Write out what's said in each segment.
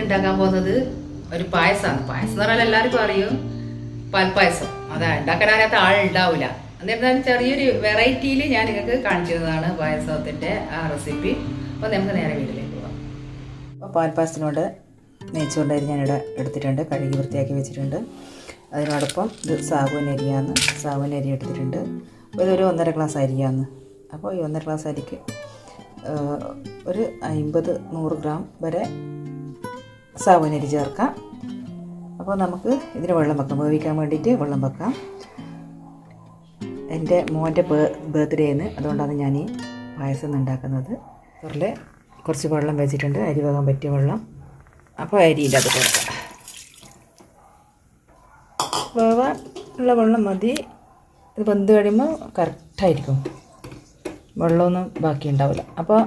ഉണ്ടാക്കാൻ പോകുന്നത് ഒരു പായസമാണ്. പായസം എന്ന് പറഞ്ഞാൽ എല്ലാവർക്കും അറിയും, പാൽപ്പായസം. അതാ ഉണ്ടാക്കാൻ അറിയാത്ത ആളുണ്ടാവില്ല. എന്നിരുന്നാലും ചെറിയൊരു വെറൈറ്റിയിൽ ഞാൻ നിങ്ങൾക്ക് കാണിച്ചിരുന്നതാണ് പായസത്തിൻ്റെ ആ റെസിപ്പി. അപ്പോൾ നമുക്ക് നേരെ വീട്ടിലേക്ക് പോകാം. അപ്പോൾ പാൽപ്പായസത്തിനോട് നെയ്ച്ചുകൊണ്ടരി ഞാനിവിടെ എടുത്തിട്ടുണ്ട്, കഴുകി വൃത്തിയാക്കി വെച്ചിട്ടുണ്ട്. അതിനോടൊപ്പം ഇത് സാബുവിന് അരി എടുത്തിട്ടുണ്ട്. അപ്പോൾ ഇതൊരു 1.5 ഗ്ലാസ് അരിയാണ്. അപ്പോൾ ഈ 1.5 ഗ്ലാസ് അരിക്ക് ഒരു 50-100 ഗ്രാം വരെ സാബുവിന് അരി ചേർക്കാം. അപ്പോൾ നമുക്ക് ഇതിന് വെള്ളം വെക്കാം, വേവിക്കാൻ വേണ്ടിയിട്ട് വെള്ളം വെക്കാം. എൻ്റെ മോൻ്റെ ബർത്ത്ഡേന്ന്, അതുകൊണ്ടാണ് ഞാൻ ഈ പായസം ഉണ്ടാക്കുന്നത്. അതിൽ കുറച്ച് വെള്ളം വെച്ചിട്ടുണ്ട്, അരി വേകാൻ പറ്റിയ വെള്ളം. അപ്പോൾ അരിയില്ല, അത് കൊടുക്കാം. വേവാൻ ഉള്ള വെള്ളം മതി. ഇത് വെന്ത് കഴിയുമ്പോൾ കറക്റ്റായിരിക്കും, വെള്ളമൊന്നും ബാക്കി ഉണ്ടാവില്ല. അപ്പോൾ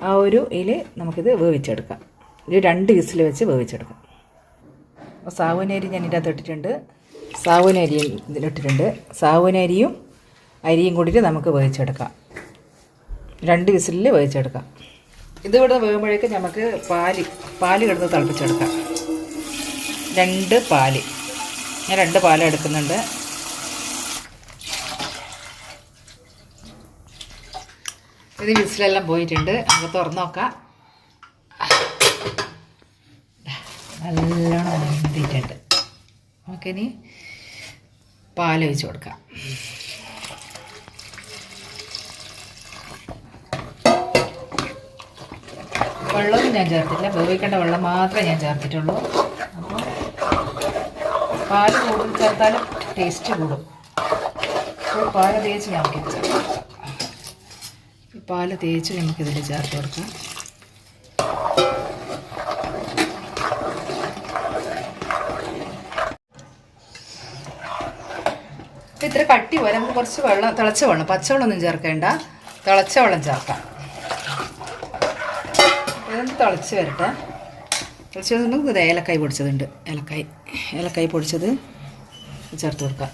ആ ഒരു നമുക്കിത് വേവിച്ചെടുക്കാം. ഒരു 2 വിസിൽ വെച്ച് വേവിച്ചെടുക്കാം. അപ്പോൾ സാബുവിനരി ഞാൻ ഇതിനകത്ത് ഇട്ടിട്ടുണ്ട്, സാബുവിനരിയും അരിയും കൂടിയിട്ട് നമുക്ക് വേവിച്ചെടുക്കാം. 2 വിസിലിൽ വേവിച്ചെടുക്കാം. ഇതിവിടെ വേകുമ്പോഴേക്കും നമുക്ക് പാല് കിടന്ന് തിളപ്പിച്ചെടുക്കാം. 2 പാല്, ഞാൻ 2 പാൽ എടുക്കുന്നുണ്ട്. ഇത് വിസിലെല്ലാം പോയിട്ടുണ്ട്. നമുക്ക് തുറന്ന് നോക്കാം. നല്ലോണം വെന്തിട്ടുണ്ട്. നമുക്കിനി പാലൊഴിച്ച് കൊടുക്കാം. വെള്ളമൊന്നും ഞാൻ ചേർത്തില്ല, വേവിക്കേണ്ട വെള്ളം മാത്രമേ ഞാൻ ചേർത്തിട്ടുള്ളൂ. അപ്പോൾ പാല് കൂടുതൽ ചേർത്താലും ടേസ്റ്റ് കൂടും. അപ്പോൾ പാല് തേച്ച് നമുക്കിത് ചേർക്കാം. പാല് തേച്ച് നമുക്കിതിൽ ചേർത്ത് കൊടുക്കാം. ഇത്ര കട്ടി പോലെ നമുക്ക് കുറച്ച് വെള്ളം, തിളച്ച വെള്ളം, പച്ചവെള്ളമൊന്നും ചേർക്കേണ്ട, തിളച്ച വെള്ളം ചേർക്കാം. ഇതൊന്ന് തിളച്ച് വരട്ടെ. തിളച്ച് വരുന്നുണ്ടെങ്കിൽ ഇത് ഏലക്കായ് പൊടിച്ചതുണ്ട്, ഏലക്കായ് പൊടിച്ചത് ചേർത്ത് കൊടുക്കാം.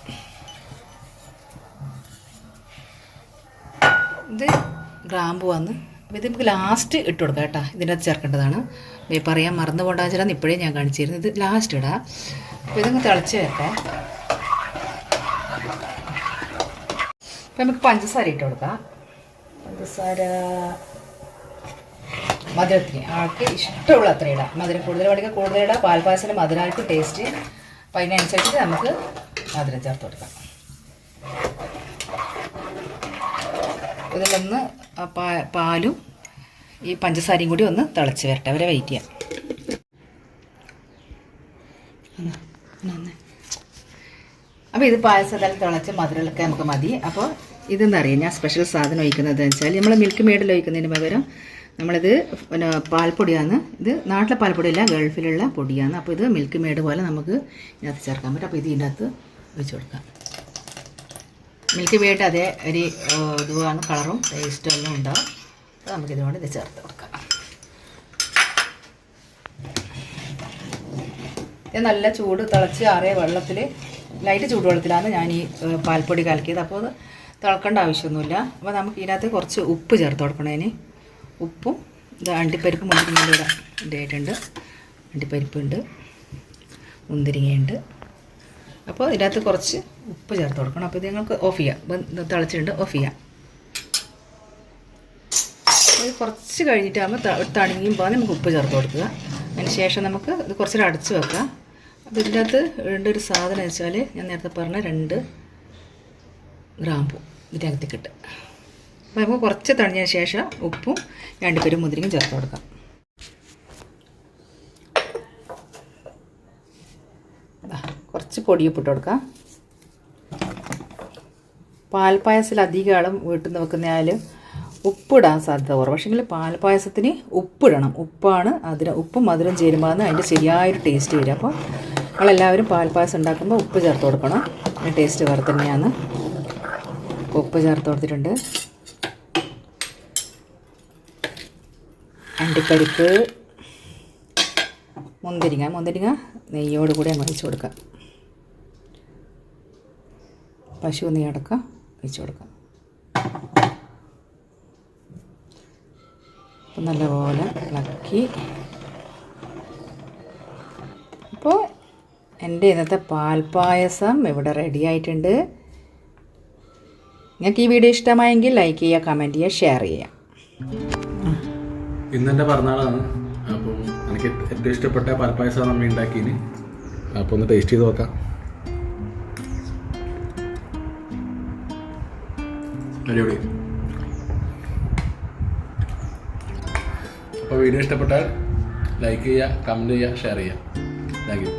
ഇത് ഗ്രാമ്പു വന്ന്, അപ്പോൾ ഇത് നമുക്ക് ലാസ്റ്റ് ഇട്ട് കൊടുക്കാം കേട്ടോ. ഇതിൻ്റെ അകത്ത് ചേർക്കേണ്ടതാണ്, പറയാൻ മറന്നു പോകണ്ടെന്ന് വെച്ചാൽ ഇപ്പോഴേ ഞാൻ കാണിച്ചിരുന്നു. ഇത് ലാസ്റ്റ് ഇടാം. അപ്പോൾ ഇതൊന്ന് തിളച്ച് വരട്ടെ. അപ്പോൾ നമുക്ക് പഞ്ചസാര ഇട്ട് കൊടുക്കാം. പഞ്ചസാര മധുരത്തിന് ആൾക്ക് ഇഷ്ടമുള്ള അത്ര ഇടാം. മധുരം കൂടുതൽ വേണമെങ്കിൽ കൂടുതൽ ഇടാം. പാൽപ്പായസത്തിന് മധുരമായിട്ട് ടേസ്റ്റ്, അപ്പോൾ അതിനനുസരിച്ച് നമുക്ക് മധുരം ചേർത്ത് കൊടുക്കാം. ഇതിലൊന്ന് പാലും ഈ പഞ്ചസാരയും കൂടി ഒന്ന് തിളച്ച് വരട്ടെ, അവരെ വെയിറ്റ് ചെയ്യാം. അപ്പോൾ ഇത് പായസത്തിൽ തിളച്ച് മധുരമൊക്കെ നമുക്ക് മതി. അപ്പോൾ ഇതെന്താ അറിയാം, ഞാൻ സ്പെഷ്യൽ സാധനം ഒഴിക്കുന്നത് വെച്ചാൽ നമ്മൾ മിൽക്ക് മെയ്ഡിൽ ഒഴിക്കുന്നതിന് പകരം നമ്മളിത് പിന്നെ പാൽപ്പൊടിയാണ്. ഇത് നാട്ടിലെ പാൽപ്പൊടിയല്ല, ഗൾഫിലുള്ള പൊടിയാണ്. അപ്പോൾ ഇത് മിൽക്ക് മെയ്ഡ് പോലെ നമുക്ക് ഇതിനകത്ത് ചേർക്കാൻ പറ്റും. അപ്പോൾ ഇത് ഇതിനകത്ത് ഒഴിച്ച് കൊടുക്കാം. മിൽക്ക് മെയ്ഡ് അതേ ഒരു ഇതുമാണ്, കളറും ടേസ്റ്റും എല്ലാം ഉണ്ടാവും. അപ്പോൾ നമുക്കിതുകൊണ്ട് ഇത് ചേർത്ത് കൊടുക്കാം. ഇത് നല്ല ചൂട് തിളച്ച് ആറിയ വെള്ളത്തിൽ, ലൈറ്റ് ചൂടുവെള്ളത്തിലാണ് ഞാൻ ഈ പാൽപ്പൊടി കലക്കിയത്. അപ്പോൾ അത് തിളക്കേണ്ട ആവശ്യമൊന്നുമില്ല. അപ്പോൾ നമുക്ക് ഇതിനകത്ത് കുറച്ച് ഉപ്പ് ചേർത്ത് കൊടുക്കണതിന്. ഉപ്പും ഇത് അണ്ടിപ്പരിപ്പ് മുന്തിരിങ്ങയുടെ ഇതായിട്ടുണ്ട്. അണ്ടിപ്പരിപ്പുണ്ട്, മുന്തിരിങ്ങയുണ്ട്. അപ്പോൾ ഇതിനകത്ത് കുറച്ച് ഉപ്പ് ചേർത്ത് കൊടുക്കണം. അപ്പോൾ ഇത് ഞങ്ങൾക്ക് ഓഫ് ചെയ്യാം. തിളച്ചിട്ടുണ്ട്, ഓഫ് ചെയ്യാം. ഇത് കുറച്ച് കഴിഞ്ഞിട്ടാകുമ്പോൾ തണിയുമ്പോൾ നമുക്ക് ഉപ്പ് ചേർത്ത് കൊടുക്കുക. അതിന് ശേഷം നമുക്ക് ഇത് കുറച്ചൊരു അടച്ച് വെക്കാം. അപ്പോൾ ഇതിൻ്റെ അകത്ത് ഒരു സാധനം വെച്ചാൽ ഞാൻ നേരത്തെ പറഞ്ഞ 2 ഗ്രാമ്പു ഇതിനകത്തേക്ക് ഇട്ട്, അപ്പോൾ നമുക്ക് കുറച്ച് തണിഞ്ഞതിന് ശേഷം ഉപ്പും 2 പേരും മുന്തിരിങ്ങയും ചേർത്ത് കൊടുക്കാം. കുറച്ച് പൊടിയുപ്പിട്ട് കൊടുക്കാം. പാൽപ്പായസത്തിൽ അധികം ആളും വീട്ടിൽ നിന്ന് വെക്കുന്നതിനാലും ഉപ്പിടാൻ സാധ്യത കുറവ്. പക്ഷേങ്കിൽ പാൽപ്പായസത്തിന് ഉപ്പിടണം. ഉപ്പും മധുരം ചേരുമ്പോൾ അതിൻ്റെ ശരിയായൊരു ടേസ്റ്റ് വരും. അപ്പോൾ നമ്മളെല്ലാവരും പാൽപ്പായസം ഉണ്ടാക്കുമ്പോൾ ഉപ്പ് ചേർത്ത് കൊടുക്കണം. അതിൻ്റെ ടേസ്റ്റ് വേറെ തന്നെയാണ്. ഉപ്പ് ചേർത്ത് കൊടുത്തിട്ടുണ്ട്. അണ്ടിപ്പരിപ്പ്, മുന്തിരിങ്ങ നെയ്യോട് കൂടി അങ്ങ് ഒഴിച്ച് കൊടുക്കാം. പശു നെയ്യ് അടക്കം ഒഴിച്ച് കൊടുക്കാം. അപ്പം നല്ലപോലെ ഇളക്കി എൻ്റെ ഇന്നത്തെ പാൽപ്പായസം ഇവിടെ റെഡി ആയിട്ടുണ്ട്. നിങ്ങൾക്ക് ഈ വീഡിയോ ഇഷ്ടമായെങ്കിൽ ലൈക്ക് ചെയ്യുക, കമൻറ്റ് ചെയ്യുക, ഷെയർ ചെയ്യുക. ഇന്നെൻ്റെ പിറന്നാളാണ്. അപ്പം എനിക്ക് ഏറ്റവും ഇഷ്ടപ്പെട്ട പാൽപ്പായസമാണ് നമ്മൾ ഉണ്ടാക്കിയതിന്. അപ്പോൾ ഒന്ന് ടേസ്റ്റ് ചെയ്ത് നോക്കാം. അടിപൊളി. അപ്പോൾ വീഡിയോ ഇഷ്ടപ്പെട്ടാൽ ലൈക്ക് ചെയ്യുക, കമൻറ്റ് ചെയ്യുക, ഷെയർ ചെയ്യുക. Thank you.